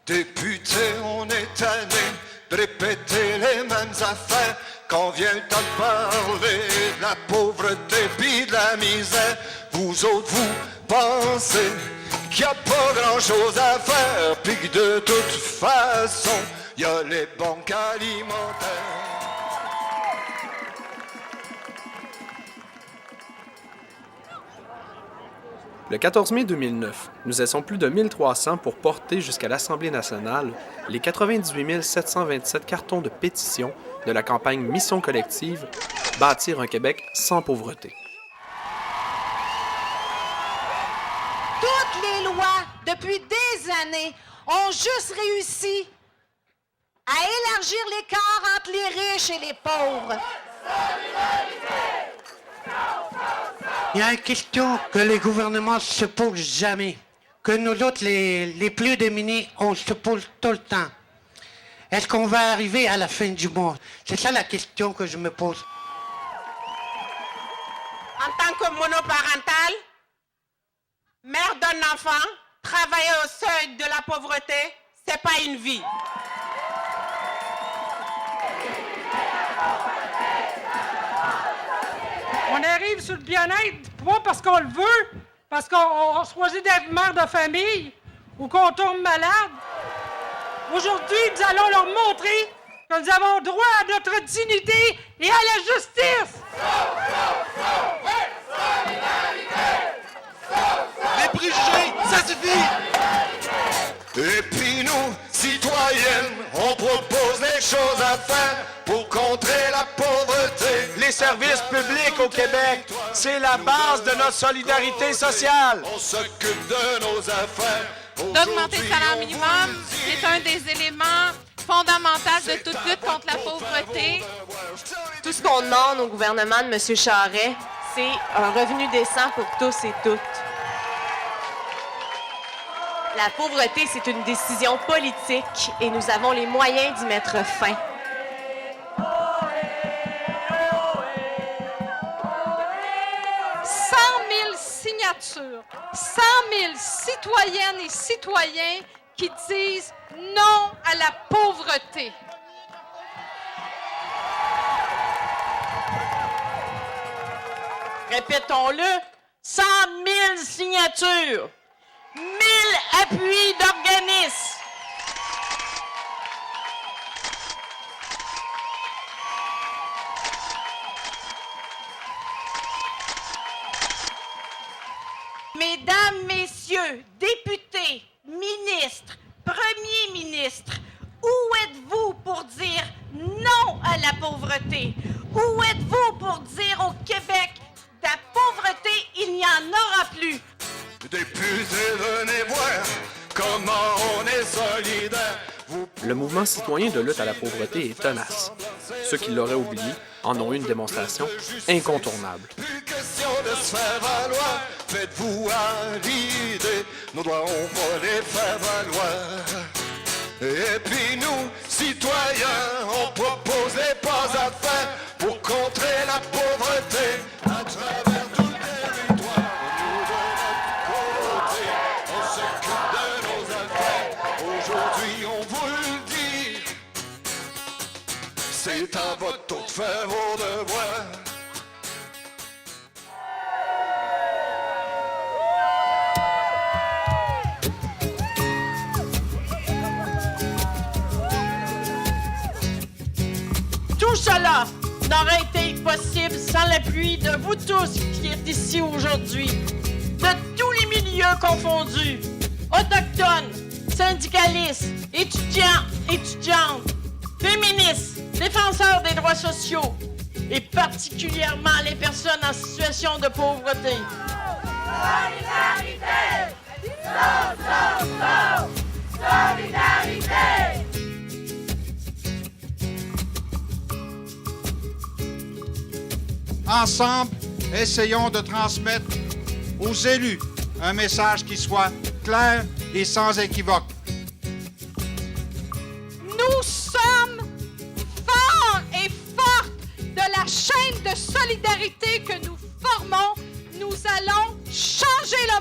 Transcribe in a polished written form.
Députés, on est tanné de répéter les mêmes affaires. Quand vient le temps de parler de la pauvreté pis de la misère, vous autres, vous pensez qu'il n'y a pas grand-chose à faire, pis que de toute façon, il y a les banques alimentaires. Le 14 mai 2009, nous étions plus de 1300 pour porter jusqu'à l'Assemblée nationale les 98 727 cartons de pétition de la campagne Mission collective « Bâtir un Québec sans pauvreté ». Toutes les lois, depuis des années, ont juste réussi à élargir l'écart entre les riches et les pauvres. Il y a une question que les gouvernements ne se posent jamais, que nous autres, les plus démunis, on se pose tout le temps. Est-ce qu'on va arriver à la fin du mois? C'est ça la question que je me pose. En tant que monoparentale, mère d'un enfant, travailler au seuil de la pauvreté, c'est pas une vie. On arrive sur le bien-être, pas parce qu'on le veut, parce qu'on choisit d'être mère de famille ou qu'on tombe malade. Aujourd'hui, nous allons leur montrer que nous avons droit à notre dignité et à la justice. Les préjugés, ça suffit! Et puis nous, citoyennes, on propose des choses à faire pour contrer la pauvreté. Les services publics au Québec, c'est la base de notre solidarité sociale. On s'occupe de nos affaires. D'augmenter le salaire minimum, c'est un des éléments fondamentaux de toute lutte contre la pauvreté. Tout ce qu'on demande au gouvernement de M. Charest, c'est un revenu décent pour tous et toutes. La pauvreté, c'est une décision politique et nous avons les moyens d'y mettre fin. Signatures, 100 000 citoyennes et citoyens qui disent non à la pauvreté. Répétons-le, 100 000 signatures, 1000 appuis d'organismes. Mesdames, Messieurs, députés, ministres, premiers ministres, où êtes-vous pour dire non à la pauvreté? Où êtes-vous pour dire au Québec, de la pauvreté, il n'y en aura plus? Députés, venez voir comment on est solidaire. Le mouvement citoyen de lutte à la pauvreté est tenace. Ceux qui l'auraient oublié en ont eu une démonstration incontournable. Plus question de se faire valoir, faites-vous à l'idée, nos droits on va les faire valoir. Et puis nous, citoyens, on propose les pas à faire pour contrer la pauvreté à travers tout le territoire. Nous de notre côté, on s'occupe de nos affaires. Aujourd'hui, on vous le dit, c'est à votre tour de faire vos devoirs. Tout cela n'aurait été possible sans l'appui de vous tous qui êtes ici aujourd'hui, de tous les milieux confondus, autochtones, syndicalistes, étudiants, étudiantes, féministes, défenseurs des droits sociaux et particulièrement les personnes en situation de pauvreté. Solidarité! Solidarité! Ensemble, essayons de transmettre aux élus un message qui soit clair et sans équivoque. Nous sommes forts et fortes de la chaîne de solidarité que nous formons. Nous allons changer le